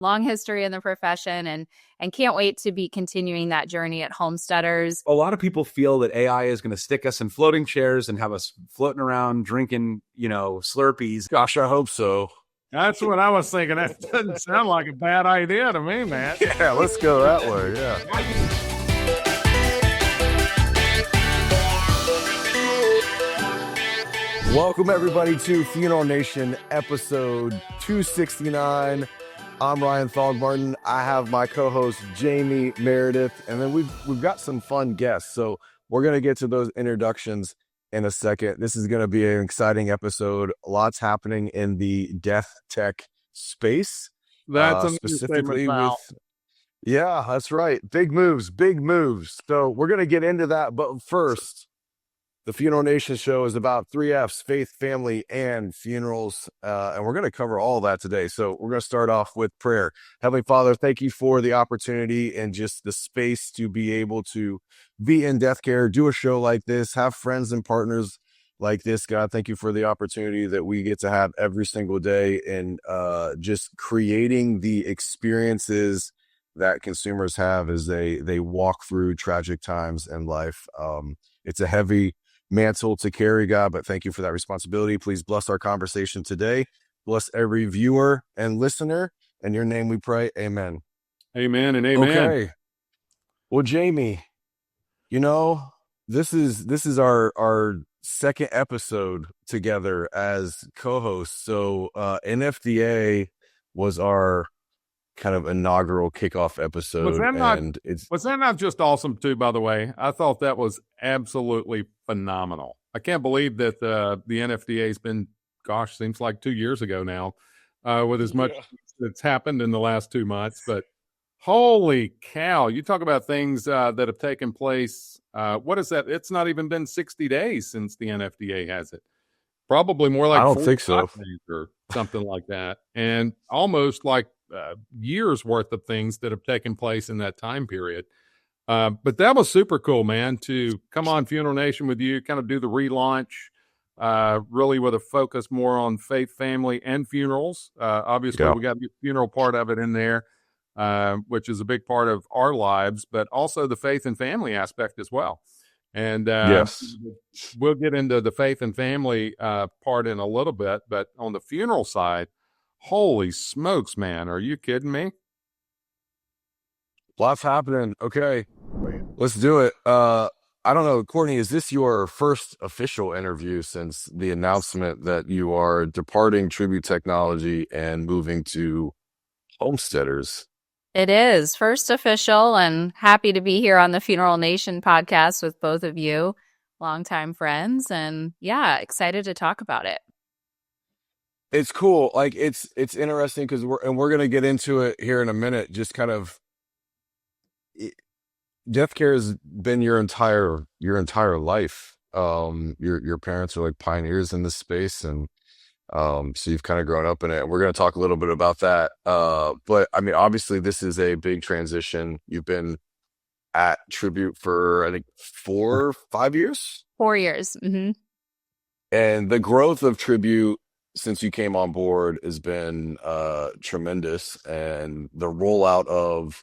long history in the profession, and can't wait to be continuing that journey at Homesteaders. A lot of people feel that AI is going to stick us in floating chairs and have us floating around drinking, Slurpees. Gosh, I hope so. That's what I was thinking. That doesn't sound like a bad idea to me, man. Yeah, let's go that way. Yeah. Welcome, everybody, to Funeral Nation, episode 269. I'm Ryan Thogmartin. I have my co-host, Jamie Meredith, and then we've got some fun guests. So we're going to get to those introductions in a second. This is going to be an exciting episode. Lots happening in the death tech space. That's specifically with, yeah, that's right. Big moves. So we're going to get into that. But first, the Funeral Nation show is about 3 F's: faith, family, and funerals. And we're going to cover all that today. So we're going to start off with prayer. Heavenly Father, thank you for the opportunity and just the space to be able to be in death care, do a show like this, have friends and partners like this. God, thank you for the opportunity that we get to have every single day and just creating the experiences that consumers have as they walk through tragic times in life. It's a heavy mantle to carry, God, but thank you for that responsibility. Please bless our conversation today. Bless every viewer and listener. In your name we pray. Amen. Amen and amen. Okay. Well, Jamie, this is our second episode together as co-hosts. So NFDA was our kind of inaugural kickoff episode. Was that not just awesome too, by the way? I thought that was absolutely phenomenal. I can't believe that the NFDA has been, seems like 2 years ago now, with as much that's happened in the last 2 months. But holy cow, you talk about things that have taken place. What is that? It's not even been 60 days since the NFDA has it. Probably more like I don't think so. days or something like that. And almost like years worth of things that have taken place in that time period. But that was super cool, man, to come on Funeral Nation with you, kind of do the relaunch, really with a focus more on faith, family, and funerals. Obviously, we got the funeral part of it in there, which is a big part of our lives, but also the faith and family aspect as well. And yes, we'll get into the faith and family part in a little bit, but on the funeral side, holy smokes, man. Are you kidding me? Lots happening. Okay, let's do it. I don't know, Courtney, is this your first official interview since the announcement that you are departing Tribute Technology and moving to Homesteaders? It is first official, and happy to be here on the Funeral Nation podcast with both of you, longtime friends, and excited to talk about it. It's cool. Like it's interesting because we're going to get into it here in a minute. Just kind of death care has been your entire life. Your parents are like pioneers in this space, and so you've kind of grown up in it. We're going to talk a little bit about that. But I mean, obviously this is a big transition. You've been at Tribute for, I think, 4 or 5 years? 4 years. Mm-hmm. And the growth of Tribute since you came on board has been tremendous, and the rollout of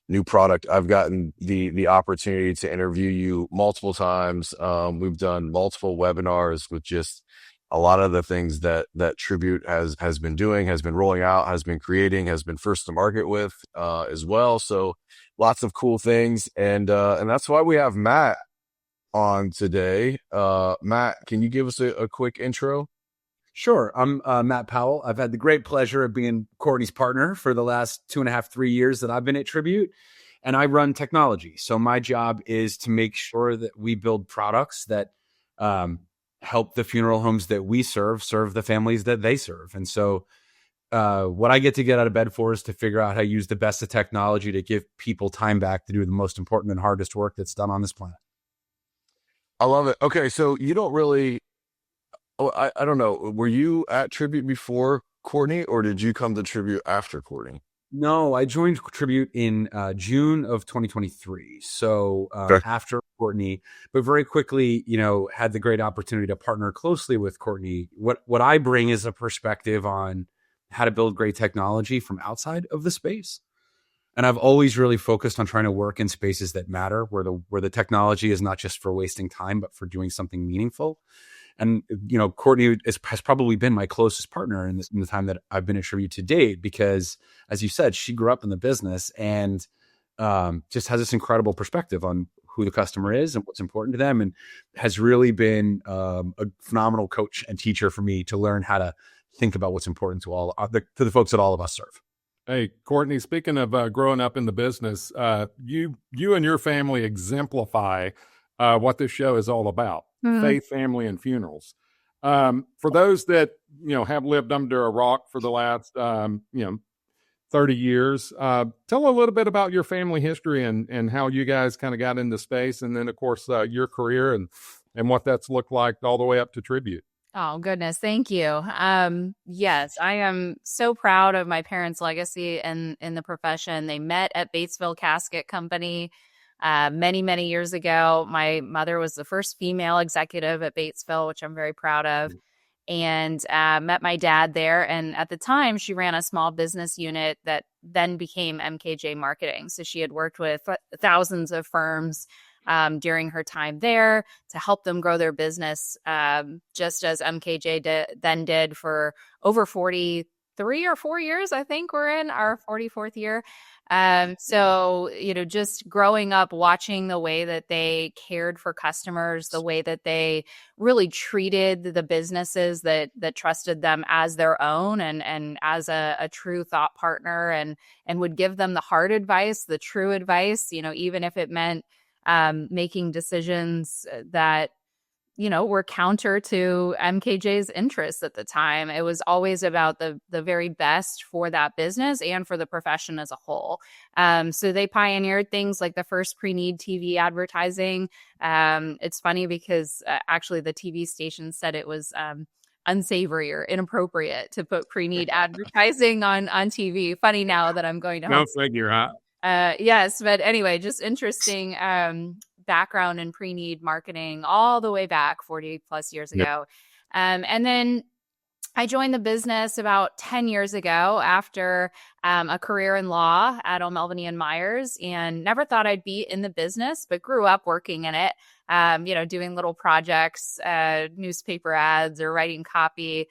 new product. I've gotten the opportunity to interview you multiple times. We've done multiple webinars with just a lot of the things that Tribute has been doing, has been rolling out, has been creating, has been first to market with as well. So lots of cool things, and that's why we have Matt on today. Matt, can you give us a quick intro? Sure. I'm Matt Powell. I've had the great pleasure of being Courtney's partner for the last 2.5, 3 years that I've been at Tribute, and I run technology. So my job is to make sure that we build products that help the funeral homes that we serve the families that they serve. And so what I get out of bed for is to figure out how to use the best of technology to give people time back to do the most important and hardest work that's done on this planet. I love it. Okay, so you don't really... Oh, I don't know. Were you at Tribute before Courtney, or did you come to Tribute after Courtney? No, I joined Tribute in June of 2023. So after Courtney, but very quickly, had the great opportunity to partner closely with Courtney. What I bring is a perspective on how to build great technology from outside of the space. And I've always really focused on trying to work in spaces that matter, where the technology is not just for wasting time, but for doing something meaningful. And, Courtney has probably been my closest partner in the time that I've been at Tribute to date, because, as you said, she grew up in the business and just has this incredible perspective on who the customer is and what's important to them, and has really been a phenomenal coach and teacher for me to learn how to think about what's important to the folks that all of us serve. Hey, Courtney, speaking of growing up in the business, you and your family exemplify what this show is all about, faith, family, and funerals. For those that, have lived under a rock for the last, 30 years, tell a little bit about your family history and how you guys kind of got into space. And then, of course, your career and what that's looked like all the way up to Tribute. Oh, goodness. Thank you. Yes, I am so proud of my parents' legacy in the profession. They met at Batesville Casket Company many, many years ago. My mother was the first female executive at Batesville, which I'm very proud of, and met my dad there. And at the time, she ran a small business unit that then became MKJ Marketing. So she had worked with thousands of firms during her time there to help them grow their business, just as MKJ then did for over 43 or 4 years. I think we're in our 44th year. So, just growing up, watching the way that they cared for customers, the way that they really treated the businesses that trusted them as their own and as a true thought partner, and would give them the hard advice, the true advice, even if it meant making decisions that, were counter to MKJ's interests at the time. It was always about the very best for that business and for the profession as a whole. So they pioneered things like the first pre-need TV advertising. It's funny because actually the TV station said it was unsavory or inappropriate to put pre-need advertising on TV. Funny now that I'm going to Go figure, huh? Yes, but anyway, just interesting background in pre-need marketing all the way back 40 plus years ago. And then I joined the business about 10 years ago after a career in law at O'Melveny and Myers, and never thought I'd be in the business, but grew up working in it, doing little projects, newspaper ads or writing copy,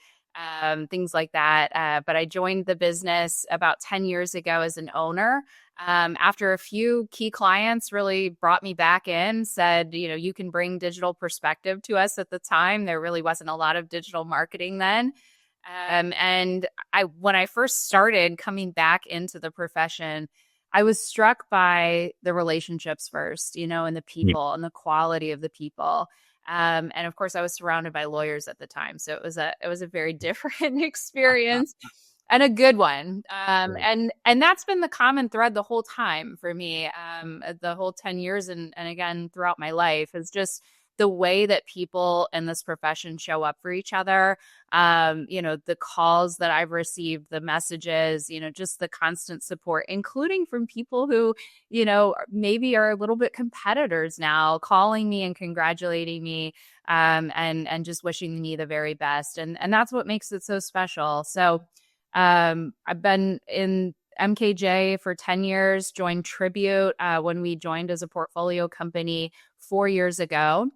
things like that. But I joined the business about 10 years ago as an owner. After a few key clients really brought me back in, said, you can bring digital perspective to us. At the time, there really wasn't a lot of digital marketing then. And when I first started coming back into the profession, I was struck by the relationships first, and the people and the quality of the people. And of course, I was surrounded by lawyers at the time, so it was a very different experience. And a good one. And that's been the common thread the whole time for me, the whole 10 years and again, throughout my life, is just the way that people in this profession show up for each other. The calls that I've received, the messages, just the constant support, including from people who, maybe are a little bit competitors now, calling me and congratulating me, and just wishing me the very best. And that's what makes it so special. So, I've been in MKJ for 10 years, joined Tribute when we joined as a portfolio company 4 years ago.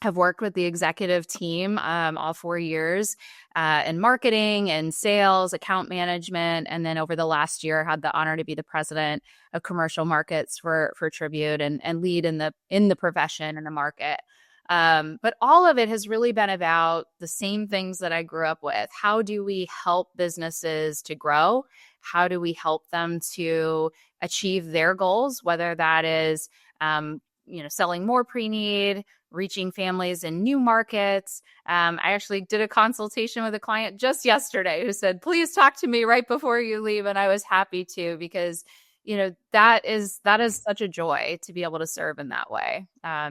Have worked with the executive team all 4 years in marketing and sales, account management, and then over the last year had the honor to be the president of commercial markets for Tribute and lead in the profession and the market. But all of it has really been about the same things that I grew up with. How do we help businesses to grow? How do we help them to achieve their goals, whether that is, selling more pre-need, reaching families in new markets. I actually did a consultation with a client just yesterday who said, please talk to me right before you leave. And I was happy to, because that is such a joy to be able to serve in that way.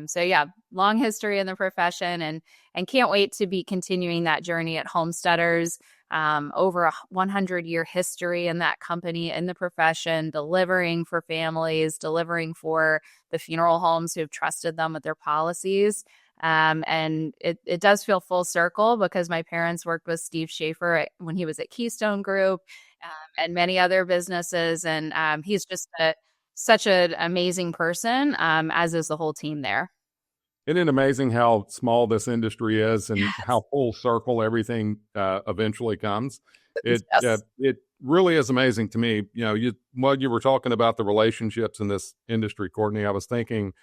So yeah, long history in the profession and can't wait to be continuing that journey at Homesteaders. Over a 100-year history in that company, in the profession, delivering for families, delivering for the funeral homes who have trusted them with their policies. And it does feel full circle because my parents worked with Steve Schaefer when he was at Keystone Group, and many other businesses. And he's just such an amazing person, as is the whole team there. Isn't it amazing how small this industry is and Yes. how full circle everything eventually comes? Yes. It really is amazing to me. While you were talking about the relationships in this industry, Courtney, I was thinking,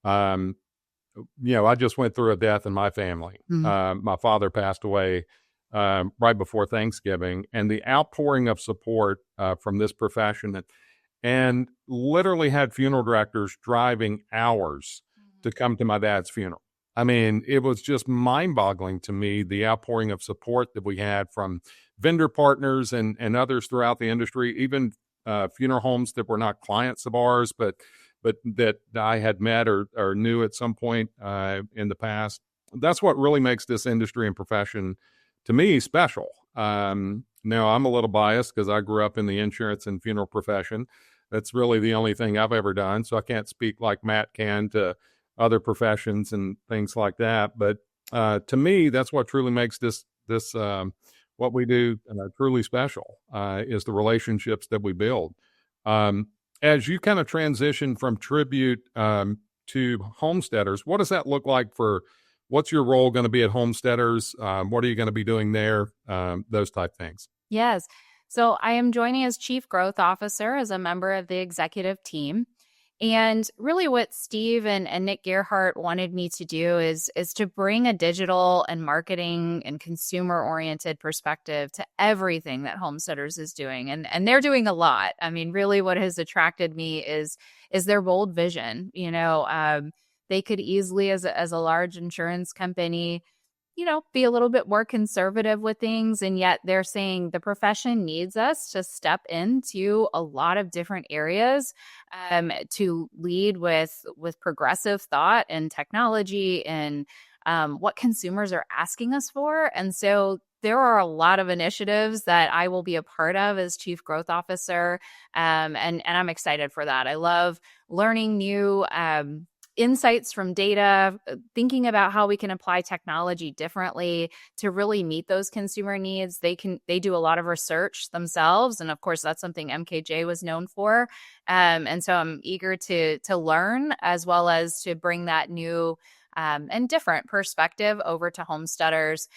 I just went through a death in my family. Mhm. My father passed away right before Thanksgiving, and the outpouring of support from this profession, and literally had funeral directors driving hours to come to my dad's funeral. I mean, it was just mind boggling to me, the outpouring of support that we had from vendor partners and others throughout the industry, even funeral homes that were not clients of ours, but that I had met or knew at some point in the past. That's what really makes this industry and profession, to me, special. Now, I'm a little biased because I grew up in the insurance and funeral profession. That's really the only thing I've ever done. So I can't speak like Matt can to other professions and things like that. But to me, that's what truly makes this what we do truly special, is the relationships that we build. As you kind of transition from Tribute to Homesteaders, what does that look like what's your role going to be at Homesteaders? What are you going to be doing there? Those type things. Yes. So I am joining as Chief Growth Officer as a member of the executive team. And really what Steve and Nick Gerhardt wanted me to do is to bring a digital and marketing and consumer-oriented perspective to everything that Homesteaders is doing. And they're doing a lot. I mean, really what has attracted me is their bold vision. They could easily, as a large insurance company, be a little bit more conservative with things. And yet they're saying the profession needs us to step into a lot of different areas, to lead with progressive thought and technology and what consumers are asking us for. And so there are a lot of initiatives that I will be a part of as Chief Growth Officer. And I'm excited for that. I love learning new insights from data, thinking about how we can apply technology differently to really meet those consumer needs. They do a lot of research themselves, and of course that's something MKJ was known for. And so I'm eager to learn, as well as to bring that new and different perspective over to Homesteaders,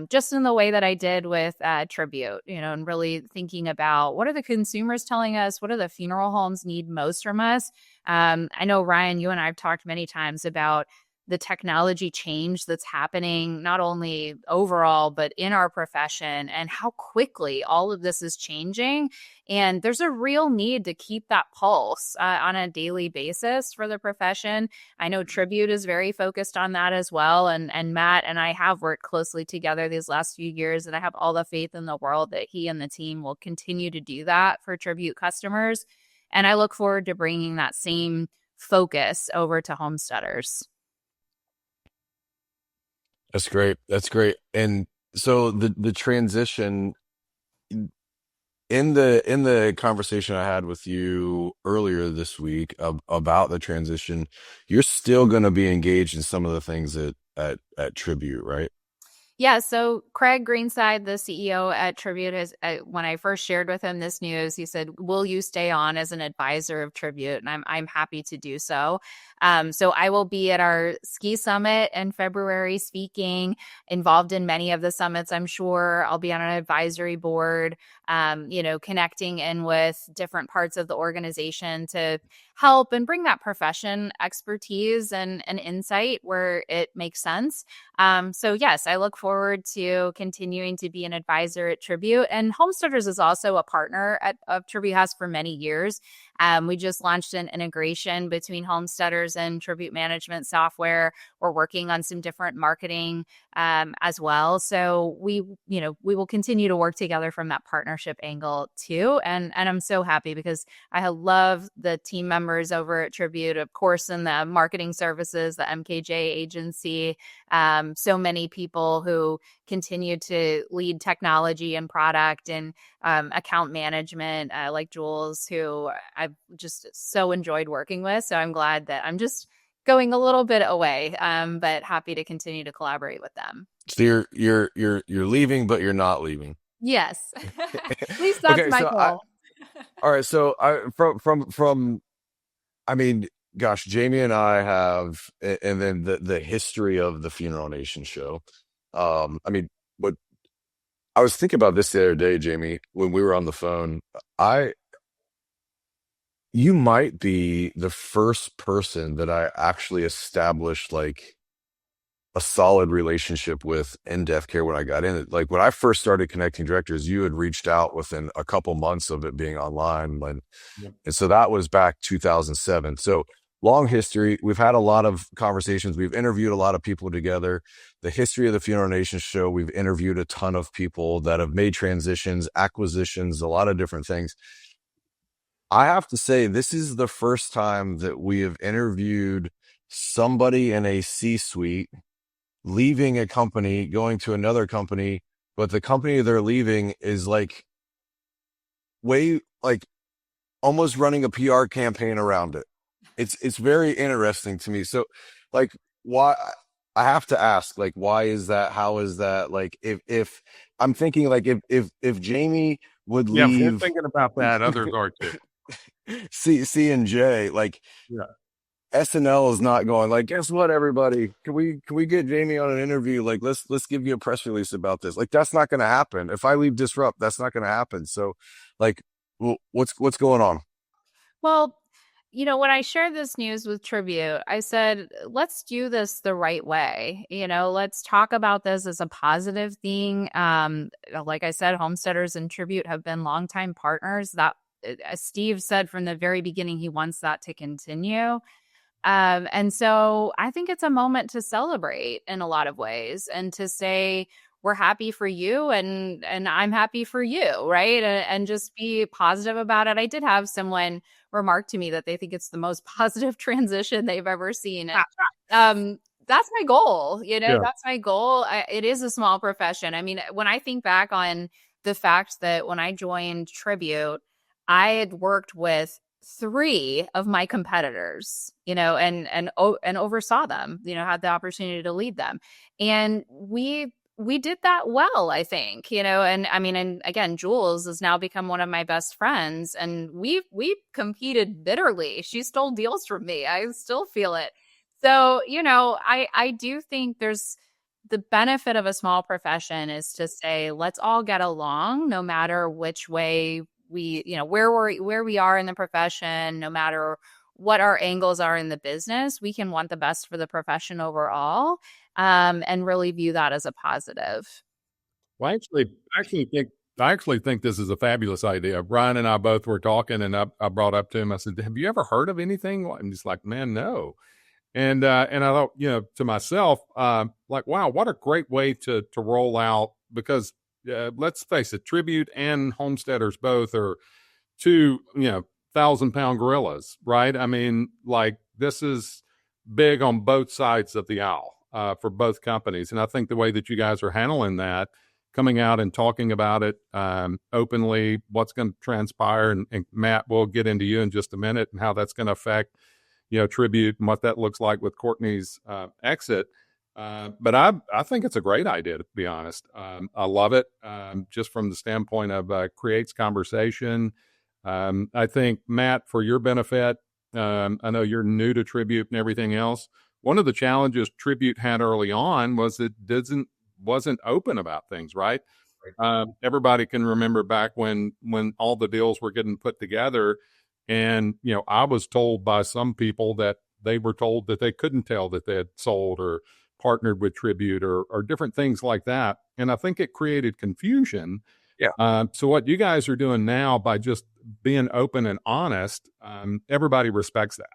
just in the way that I did with Tribute, and really thinking about what are the consumers telling us, what do the funeral homes need most from us. I know, Ryan, you and I have talked many times about the technology change that's happening, not only overall, but in our profession, and how quickly all of this is changing. And there's a real need to keep that pulse on a daily basis for the profession. I know Tribute is very focused on that as well. And Matt and I have worked closely together these last few years, and I have all the faith in the world that he and the team will continue to do that for Tribute customers. And I look forward to bringing that same focus over to Homesteaders. That's great. That's great. And so the transition in the conversation I had with you earlier this week about the transition, you're still going to be engaged in some of the things at Tribute, right? Yeah, so Craig Greenside, the CEO at Tribute, when I first shared with him this news, he said, "Will you stay on as an advisor of Tribute?" And I'm happy to do so. So I will be at our ski summit in February, speaking, involved in many of the summits. I'm sure I'll be on an advisory board, connecting in with different parts of the organization to help and bring that profession expertise and insight where it makes sense. So yes, I look forward to continuing to be an advisor at Tribute, and Homesteaders is also a partner of Tribute, has for many years. We just launched an integration between Homesteaders and Tribute management software. We're working on some different marketing as well. So we will continue to work together from that partnership angle too. And I'm so happy because I love the team members over at Tribute, of course, in the marketing services, the MKJ agency. So many people who continue to lead technology and product and account management, like Jules, who I've just so enjoyed working with. So I'm glad that I'm just going a little bit away, but happy to continue to collaborate with them. So you're leaving, but you're not leaving. Yes. At least that's Okay, my so goal. all right, so I mean, gosh, Jamie and I have, and then the history of the Funeral Nation show. I mean, what I was thinking about this the other day, Jamie, when we were on the phone. You might be the first person that I actually established like a solid relationship with in death care when I got in it. Like when I first started connecting directors, you had reached out within a couple months of it being online. And so that was back 2007. So long history. We've had a lot of conversations. We've interviewed a lot of people together. The history of the Funeral Nation show, we've interviewed a ton of people that have made transitions, acquisitions, a lot of different things. I have to say, this is the first time that we have interviewed somebody in a C-suite leaving a company, going to another company, but the company they're leaving is like way like almost running a PR campaign around it. It's very interesting to me. So like why I have to ask, like, why is that? How is that? Like if I'm thinking like if Jamie would Yeah, if we're leave thinking about that, others are too. C and J, like Yeah. SNL is not going like, guess what, everybody? Can we get Jamie on an interview? Like, let's give you a press release about this. Like, that's not going to happen. If I leave Disrupt, that's not going to happen. So, like, what's going on? Well, when I shared this news with Tribute, I said, let's do this the right way. Let's talk about this as a positive thing. Like I said, Homesteaders and Tribute have been longtime partners. That, as Steve said from the very beginning, he wants that to continue. And so I think it's a moment to celebrate in a lot of ways and to say, we're happy for you and I'm happy for you, right? And just be positive about it. I did have someone remark to me that they think it's the most positive transition they've ever seen. That's my goal. Yeah. That's my goal. It is a small profession. I mean, when I think back on the fact that when I joined Tribute, I had worked with 3 of my competitors, and oversaw them, had the opportunity to lead them. And we did that well, I think, and I mean, and again, Jules has now become one of my best friends and we competed bitterly. She stole deals from me. I still feel it. So, I do think there's the benefit of a small profession is to say, let's all get along no matter which way we, where we are in the profession, no matter what our angles are in the business, we can want the best for the profession overall, and really view that as a positive. Well, I actually think this is a fabulous idea. Brian and I both were talking, and I brought up to him. I said, "Have you ever heard of anything?" And he's like, "Man, no." And I thought, to myself, like, wow, what a great way to roll out, because let's face it, Tribute and Homesteaders both are 2 1,000-pound gorillas, right? I mean, like, this is big on both sides of the aisle for both companies, and I think the way that you guys are handling that, coming out and talking about it openly, what's going to transpire, and Matt, we'll get into you in just a minute and how that's going to affect Tribute and what that looks like with Courtney's exit. But I think it's a great idea, to be honest. I love it, just from the standpoint of creates conversation. I think, Matt, for your benefit, I know you're new to Tribute and everything else. One of the challenges Tribute had early on was it wasn't open about things, right? Everybody can remember back when all the deals were getting put together. And, I was told by some people that they were told that they couldn't tell that they had sold or partnered with Tribute or different things like that. And I think it created confusion. Yeah. So what you guys are doing now by just being open and honest, everybody respects that.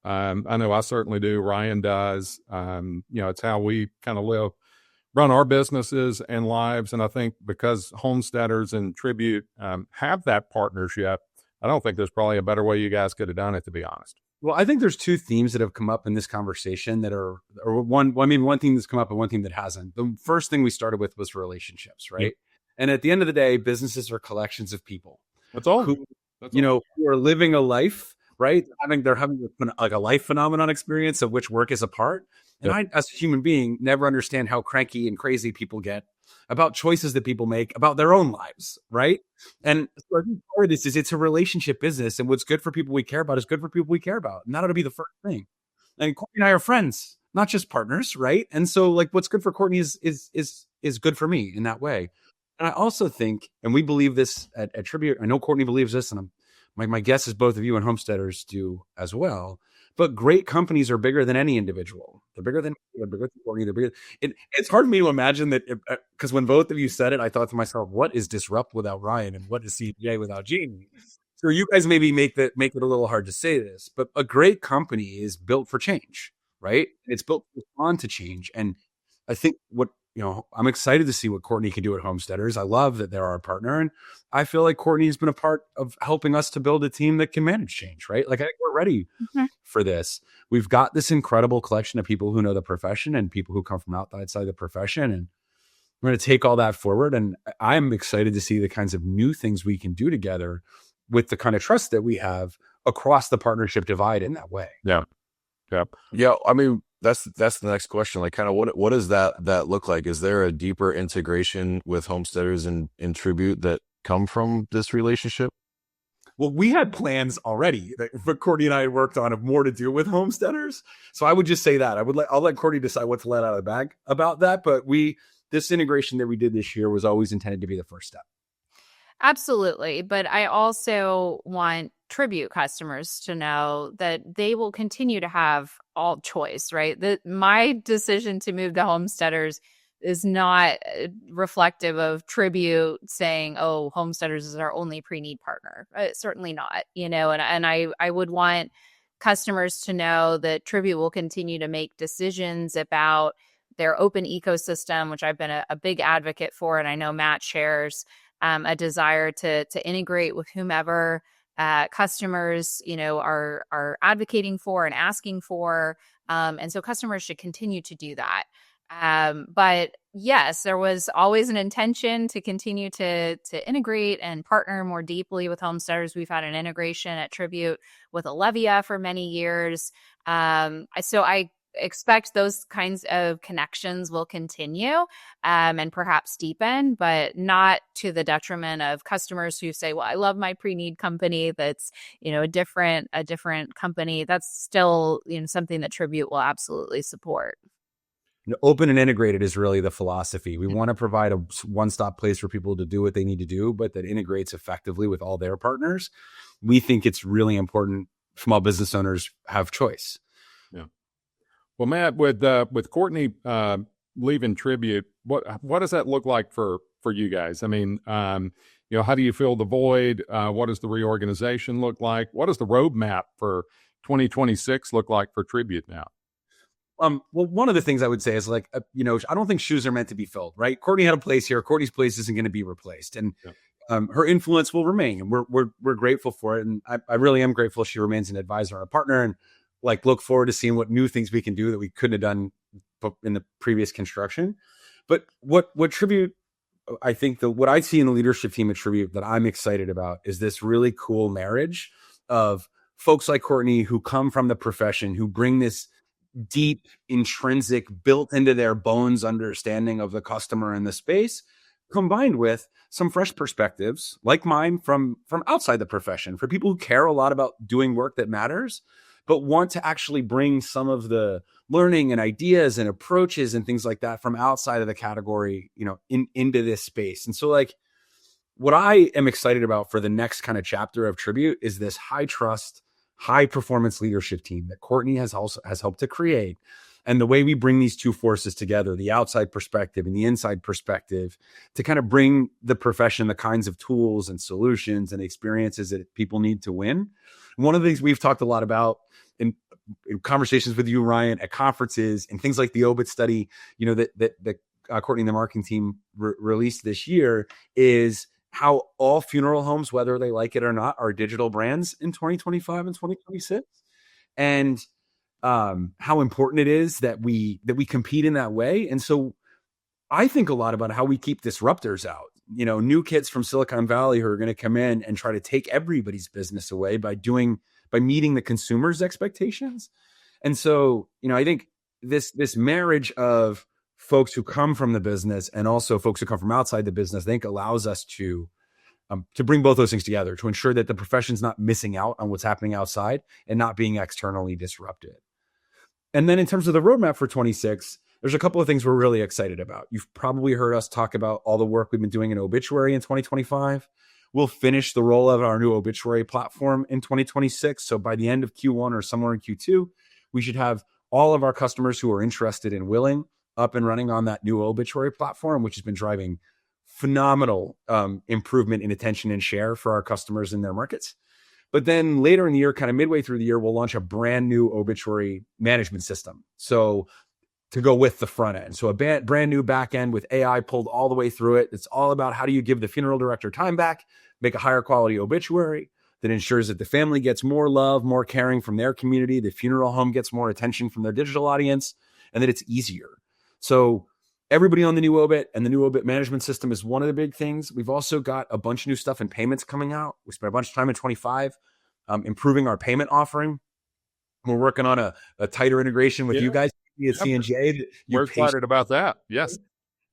I know I certainly do. Ryan does. It's how we kind of run our businesses and lives. And I think because Homesteaders and Tribute have that partnership, I don't think there's probably a better way you guys could have done it, to be honest. Well, I think there's 2 themes that have come up in this conversation that are, or one theme that's come up and one theme that hasn't. The first thing we started with was relationships, right? Yep. And at the end of the day, businesses are collections of people. That's all. Who are living a life right? They're having like a life phenomenon experience of which work is a part. And Yep. I, as a human being, never understand how cranky and crazy people get about choices that people make about their own lives, right? And so I think part of this is it's a relationship business, and what's good for people we care about is good for people we care about, and that ought to be the first thing. And Courtney and I are friends, not just partners, right? And so, like, what's good for Courtney is good for me in that way. And I also think, and we believe this at Tribute. I know Courtney believes this, and my guess is both of you and Homesteaders do as well. But great companies are bigger than any individual. They're bigger than Courtney. They're bigger. It's hard for me to imagine that, because when both of you said it, I thought to myself, "What is Disrupt without Ryan, and what is CJ without Jamie?" So you guys maybe make it a little hard to say this, but a great company is built for change, right? It's built to respond to change, and I think I'm excited to see what Courtney can do at Homesteaders. I love that they're our partner, and I feel like Courtney has been a part of helping us to build a team that can manage change, right? Like, I think we're ready for this. We've got this incredible collection of people who know the profession and people who come from outside the profession, and we're going to take all that forward. And I'm excited to see the kinds of new things we can do together with the kind of trust that we have across the partnership divide in that way. Yeah. I mean, that's the next question. Like, kind of what does that look like? Is there a deeper integration with Homesteaders and Tribute that come from this relationship? Well, we had plans already that Courtney and I had worked on of more to do with Homesteaders. So I would just say that I'll let Courtney decide what to let out of the bag about that. But this integration that we did this year was always intended to be the first step. Absolutely. But I also want Tribute customers to know that they will continue to have all choice, right? That my decision to move to Homesteaders is not reflective of Tribute saying, oh, Homesteaders is our only pre-need partner. Certainly not, and I would want customers to know that Tribute will continue to make decisions about their open ecosystem, which I've been a big advocate for, and I know Matt shares a desire to integrate with whomever customers, are advocating for and asking for. And so customers should continue to do that. But yes, there was always an intention to continue to integrate and partner more deeply with Homesteaders. We've had an integration at Tribute with Olivia for many years. So I expect those kinds of connections will continue and perhaps deepen, but not to the detriment of customers who say, well, I love my pre-need company that's, a different company. That's still, something that Tribute will absolutely support. Open and integrated is really the philosophy. We want to provide a one-stop place for people to do what they need to do, but that integrates effectively with all their partners. We think it's really important small business owners have choice. Yeah. Well, Matt, with Courtney leaving Tribute, what does that look like for you guys? I mean, how do you fill the void? What does the reorganization look like? What does the roadmap for 2026 look like for Tribute now? Well, one of the things I would say is I don't think shoes are meant to be filled, right? Courtney had a place here. Courtney's place isn't going to be replaced, and her influence will remain, and we're grateful for it. And I really am grateful she remains an advisor and a partner, and look forward to seeing what new things we can do that we couldn't have done in the previous construction. But what Tribute, I think what I see in the leadership team at Tribute that I'm excited about is this really cool marriage of folks like Courtney who come from the profession, who bring this deep, intrinsic, built into their bones understanding of the customer and the space, combined with some fresh perspectives like mine from outside the profession, for people who care a lot about doing work that matters, but want to actually bring some of the learning and ideas and approaches and things like that from outside of the category, into this space. And so what I am excited about for the next kind of chapter of Tribute is this high trust, high performance leadership team that Courtney has helped to create. And the way we bring these two forces together, the outside perspective and the inside perspective, to kind of bring the profession the kinds of tools and solutions and experiences that people need to win. One of the things we've talked a lot about in conversations with you, Ryan, at conferences and things like the OBIT study, that Courtney and the marketing team released this year, is how all funeral homes, whether they like it or not, are digital brands in 2025 and 2026. And how important it is that we compete in that way. And so I think a lot about how we keep disruptors out, new kids from Silicon Valley who are going to come in and try to take everybody's business away by doing by meeting the consumer's expectations. And so, I think this marriage of folks who come from the business and also folks who come from outside the business, I think allows us to bring both those things together to ensure that the profession's not missing out on what's happening outside and not being externally disrupted. And then in terms of the roadmap for 26, there's a couple of things we're really excited about. You've probably heard us talk about all the work we've been doing in obituary in 2025. We'll finish the rollout of our new obituary platform in 2026. So by the end of Q1 or somewhere in Q2, we should have all of our customers who are interested and willing up and running on that new obituary platform, which has been driving phenomenal improvement in attention and share for our customers in their markets. But then later in the year, kind of midway through the year, we'll launch a brand new obituary management system. So to go with the front end. So a brand new back end with AI pulled all the way through it. It's all about how do you give the funeral director time back, make a higher quality obituary that ensures that the family gets more love, more caring from their community, the funeral home gets more attention from their digital audience, and that it's easier. So everybody on the new obit and the new obit management system is one of the big things. We've also got a bunch of new stuff in payments coming out. We spent a bunch of time in 25 improving our payment offering. We're working on a tighter integration with you guys at C&J. We're excited about that. Yes.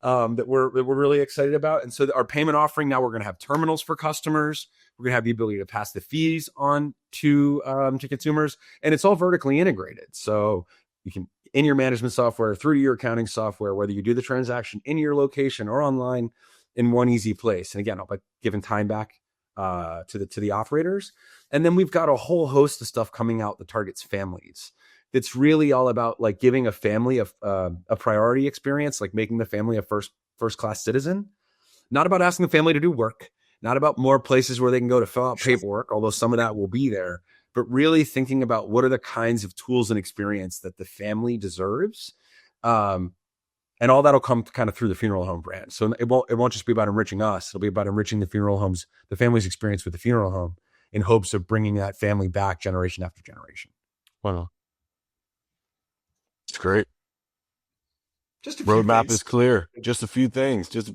That we're really excited about. And so our payment offering, now we're going to have terminals for customers. We're going to have the ability to pass the fees on to consumers, and it's all vertically integrated. So you can, in your management software, through your accounting software, whether you do the transaction in your location or online, in one easy place. And again, by giving time back to the operators. And then we've got a whole host of stuff coming out that targets families. It's really all about like giving a family a priority experience, like making the family a first class citizen. Not about asking the family to do work, not about more places where they can go to fill out paperwork, although some of that will be there, but really thinking about what are the kinds of tools and experience that the family deserves. And all that'll come kind of through the funeral home brand. So it won't just be about enriching us. It'll be about enriching the funeral homes, the family's experience with the funeral home, in hopes of bringing that family back generation after generation. Wow. It's great. Just a few Roadmap things. is clear. Just a few things. Just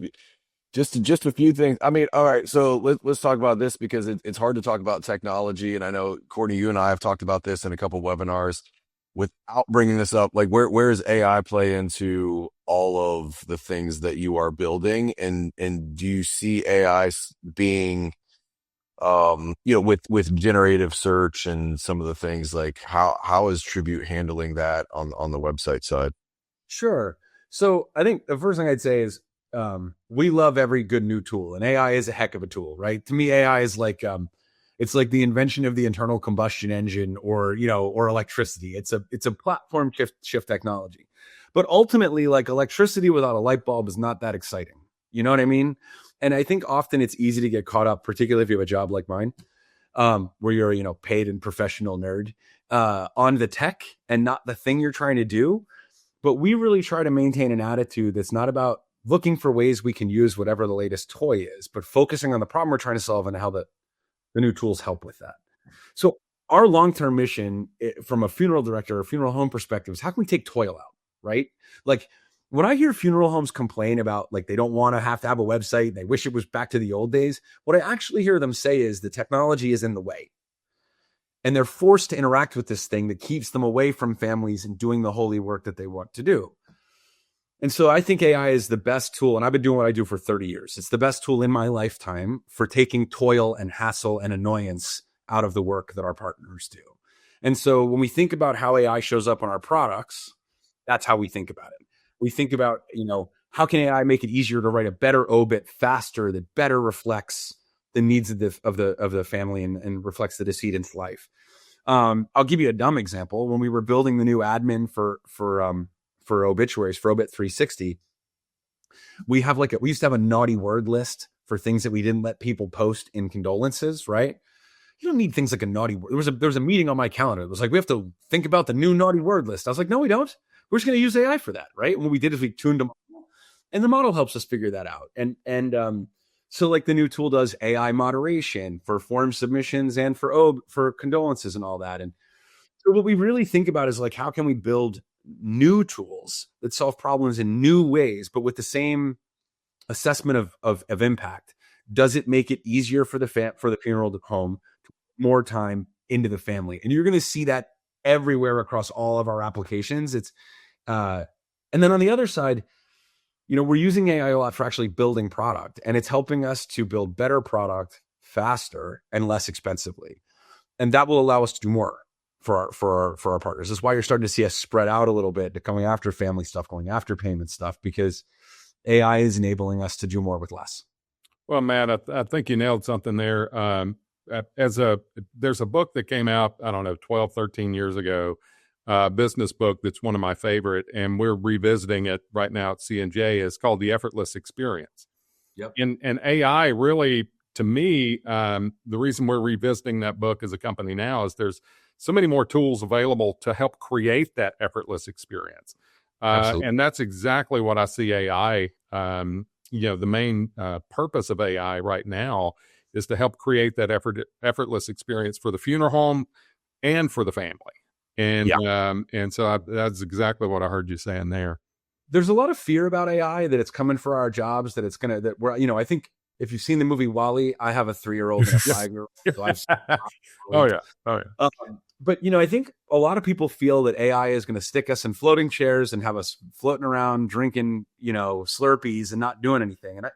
a few things. I mean, all right. So let's talk about this because it's hard to talk about technology. And I know, Courtney, you and I have talked about this in a couple of webinars without bringing this up. Like, where does AI play into all of the things that you are building? And do you see AI being, with generative search and some of the things, like how is Tribute handling that on the website side? Sure. So I think the first thing I'd say is we love every good new tool, and AI is a heck of a tool, right? To me, AI is like it's like the invention of the internal combustion engine, or electricity. It's a platform shift technology, but ultimately, like, electricity without a light bulb is not that exciting. You know what I mean? And I think often it's easy to get caught up, particularly if you have a job like mine, where you're paid and professional nerd on the tech and not the thing you're trying to do. But we really try to maintain an attitude that's not about looking for ways we can use whatever the latest toy is, but focusing on the problem we're trying to solve and how the new tools help with that. So our long-term mission from a funeral director or funeral home perspective is, how can we take toil out, right? Like, when I hear funeral homes complain about, like, they don't want to have a website, they wish it was back to the old days, what I actually hear them say is the technology is in the way. And they're forced to interact with this thing that keeps them away from families and doing the holy work that they want to do. And so I think AI is the best tool, and I've been doing what I do for 30 years. It's the best tool in my lifetime for taking toil and hassle and annoyance out of the work that our partners do. And so when we think about how AI shows up on our products, that's how we think about it. We think about, how can AI make it easier to write a better obit faster that better reflects the needs of the family and reflects the decedent's life. I'll give you a dumb example. When we were building the new admin for obituaries, for Obit 360, we used to have a naughty word list for things that we didn't let people post in condolences, right? You don't need things like a naughty word. There was a meeting on my calendar. It was like, we have to think about the new naughty word list. I was like, no, we don't. We're just going to use AI for that, right? And what we did is we tuned them, and the model helps us figure that out. And so, like, the new tool does AI moderation for form submissions and for condolences and all that. And so what we really think about is, like, how can we build new tools that solve problems in new ways, but with the same assessment of impact? Does it make it easier for the funeral home, more time, into the family. And you're going to see that everywhere across all of our applications. And then on the other side, we're using AI a lot for actually building product, and it's helping us to build better product faster and less expensively. And that will allow us to do more for our partners. That's why you're starting to see us spread out a little bit to going after family stuff, going after payment stuff, because AI is enabling us to do more with less. Well, Matt, I think you nailed something there. There's a book that came out, I don't know, 12, 13 years ago, business book that's one of my favorite, and we're revisiting it right now at C&J. It's called The Effortless Experience. Yep. And AI really, to me, the reason we're revisiting that book as a company now is there's so many more tools available to help create that effortless experience. And that's exactly what I see AI. The main purpose of AI right now is to help create that effortless experience for the funeral home and for the family. And so that's exactly what I heard you saying there. There's a lot of fear about AI, that it's coming for our jobs, that it's gonna, that we're, I think if you've seen the movie WALL-E, I have a 3-year-old and a 5-year-old. So I've Oh yeah. But I think a lot of people feel that AI is going to stick us in floating chairs and have us floating around drinking, Slurpees and not doing anything. And I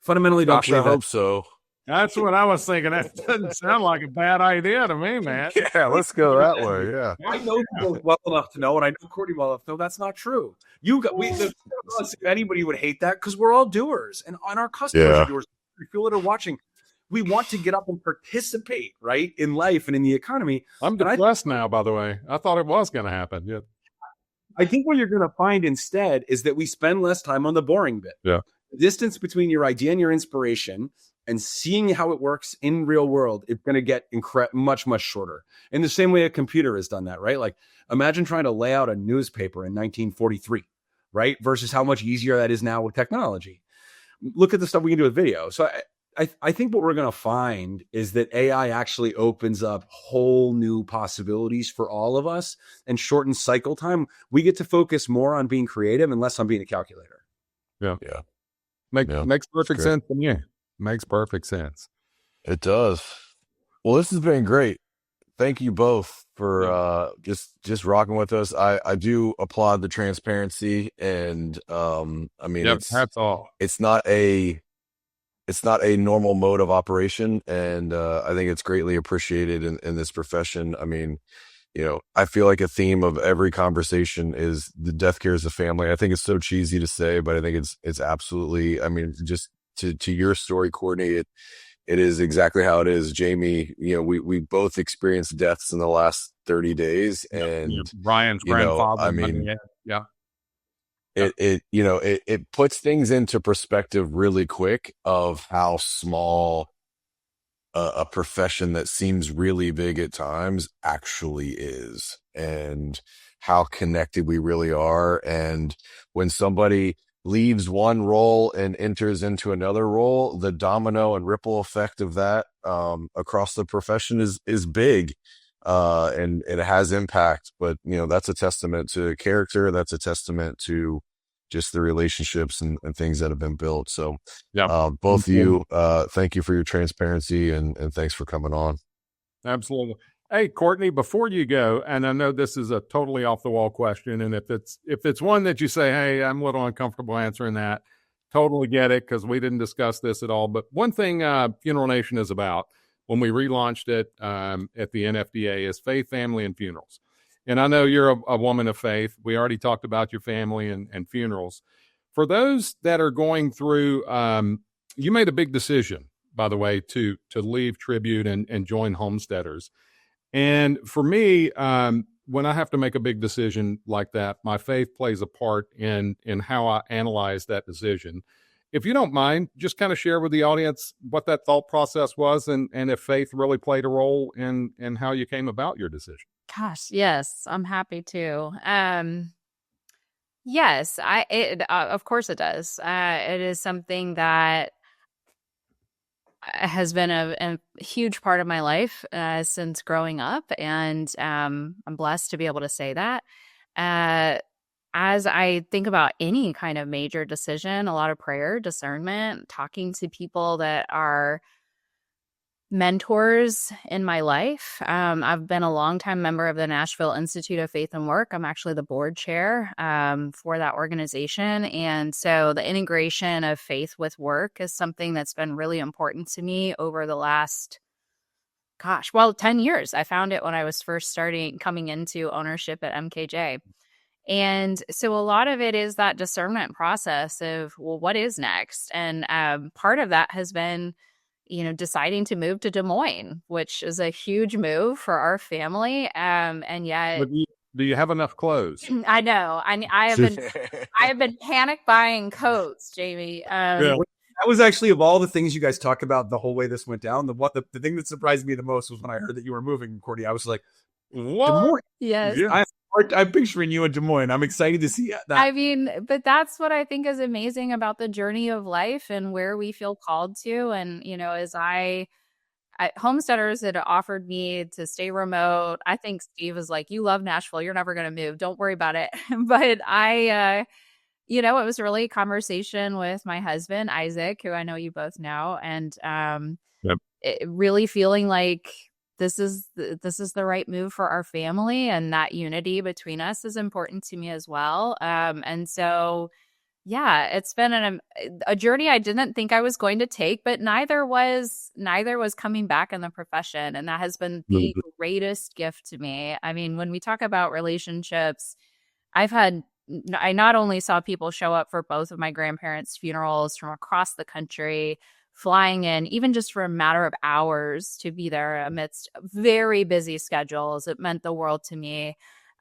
fundamentally don't believe I hope so. That's what I was thinking. That doesn't sound like a bad idea to me, man. Yeah, let's go that way. Yeah. I know you well enough to know, and I know Courtney well enough to know that's not true. If anybody would hate that, because we're all doers, and our customers are doers. People that are watching, we want to get up and participate, right, in life and in the economy. I'm depressed now, by the way. I thought it was going to happen. Yeah. I think what you're going to find instead is that we spend less time on the boring bit. Yeah. The distance between your idea and your inspiration and seeing how it works in real world, it's going to get much, much shorter. In the same way a computer has done that, right? Like, imagine trying to lay out a newspaper in 1943, right? Versus how much easier that is now with technology. Look at the stuff we can do with video. So I think what we're going to find is that AI actually opens up whole new possibilities for all of us and shortens cycle time. We get to focus more on being creative and less on being a calculator. Yeah. Makes perfect sense to me. Makes perfect sense. It does. Well, this has been great. Thank you both for just rocking with us. I do applaud the transparency, and hats off. It's not a normal mode of operation, and I think it's greatly appreciated in this profession. I mean, I feel like a theme of every conversation is the death care as a family. I think it's so cheesy to say, but I think it's absolutely, just to your story, Courtney, it is exactly how it is. Jamie, we both experienced deaths in the last 30 days, and Ryan's grandfather. It puts things into perspective really quick of how small a profession that seems really big at times actually is, and how connected we really are. And when somebody leaves one role and enters into another role, the domino and ripple effect of that across the profession is big, and it has impact. But that's a testament to character. That's a testament to just the relationships and things that have been built. So both of you, thank you for your transparency, and thanks for coming on. Absolutely. Hey, Courtney, before you go, and I know this is a totally off the wall question, and if it's one that you say, hey, I'm a little uncomfortable answering that, totally get it, because we didn't discuss this at all. But one thing Funeral Nation is about, when we relaunched it at the NFDA, is faith, family, and funerals. And I know you're a woman of faith. We already talked about your family and funerals. For those that are going through, you made a big decision, by the way, to leave Tribute and join Homesteaders. And for me, when I have to make a big decision like that, my faith plays a part in how I analyze that decision. If you don't mind, just kind of share with the audience what that thought process was, and if faith really played a role in how you came about your decision. Gosh, yes, I'm happy to. Yes, of course it does. It is something that has been a huge part of my life since growing up, and I'm blessed to be able to say that. As I think about any kind of major decision, a lot of prayer, discernment, talking to people that are mentors in my life. I've been a longtime member of the Nashville Institute of Faith and Work. I'm actually the board chair for that organization. And so the integration of faith with work is something that's been really important to me over the last, 10 years. I found it when I was first coming into ownership at MKJ. And so a lot of it is that discernment process of, well, what is next? And part of that has been, deciding to move to Des Moines, which is a huge move for our family. And yet, But do you have enough clothes? I know I have been panic buying coats, Jamie. Yeah. That was actually, of all the things you guys talked about the whole way this went down, the thing that surprised me the most was when I heard that you were moving, Courtney. I was like, what? Des Moines. Yes. Yeah. I'm picturing you in Des Moines. I'm excited to see that. I mean, but that's what I think is amazing about the journey of life and where we feel called to. And, as Homesteaders had offered me to stay remote. I think Steve was like, you love Nashville. You're never going to move. Don't worry about it. But it was really a conversation with my husband, Isaac, who I know you both know. And Yep. really feeling like this is the right move for our family, and that unity between us is important to me as well. And so, yeah, it's been a journey I didn't think I was going to take, but neither was coming back in the profession. And that has been the greatest gift to me. I mean, when we talk about relationships, I not only saw people show up for both of my grandparents' funerals from across the country, flying in, even just for a matter of hours to be there amidst very busy schedules. It meant the world to me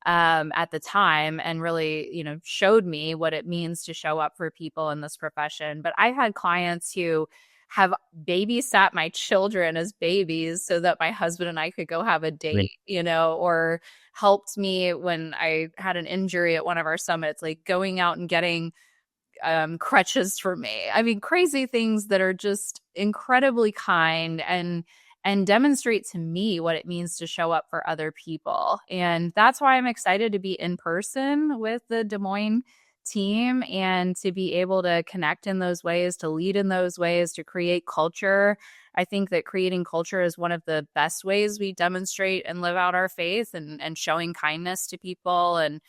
at the time, and really, showed me what it means to show up for people in this profession. But I had clients who have babysat my children as babies so that my husband and I could go have a date, or helped me when I had an injury at one of our summits, like going out and getting crutches for me. I mean, crazy things that are just incredibly kind and demonstrate to me what it means to show up for other people. And that's why I'm excited to be in person with the Des Moines team and to be able to connect in those ways, to lead in those ways, to create culture. I think that creating culture is one of the best ways we demonstrate and live out our faith, and showing kindness to people and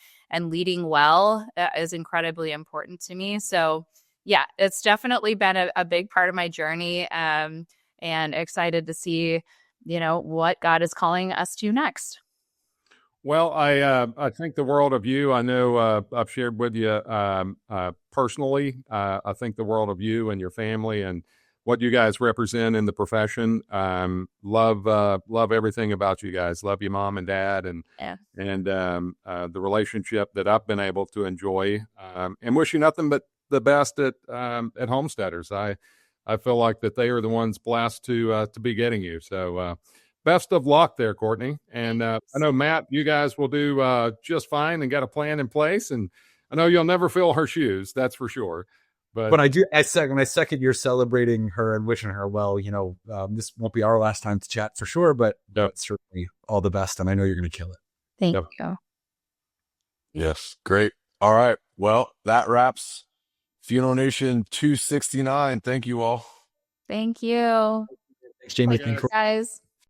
leading well is incredibly important to me. So yeah, it's definitely been a big part of my journey, and excited to see, what God is calling us to next. Well, I think the world of you. I know I've shared with you personally. I think the world of you and your family and what you guys represent in the profession. Love everything about you guys. Love your mom and dad, and the relationship that I've been able to enjoy. And wish you nothing but the best at Homesteaders. I feel like that they are the ones blessed to be getting you. So best of luck there, Courtney. And I know, Matt, you guys will do just fine and got a plan in place. And I know you'll never fill her shoes, that's for sure. But I do. I second you're celebrating her and wishing her well. This won't be our last time to chat for sure, but certainly all the best. And I know you're going to kill it. Thank you. Yes. Great. All right. Well, that wraps Funeral Nation 269. Thank you all. Thank you. Thanks, Jamie. Thanks, guys.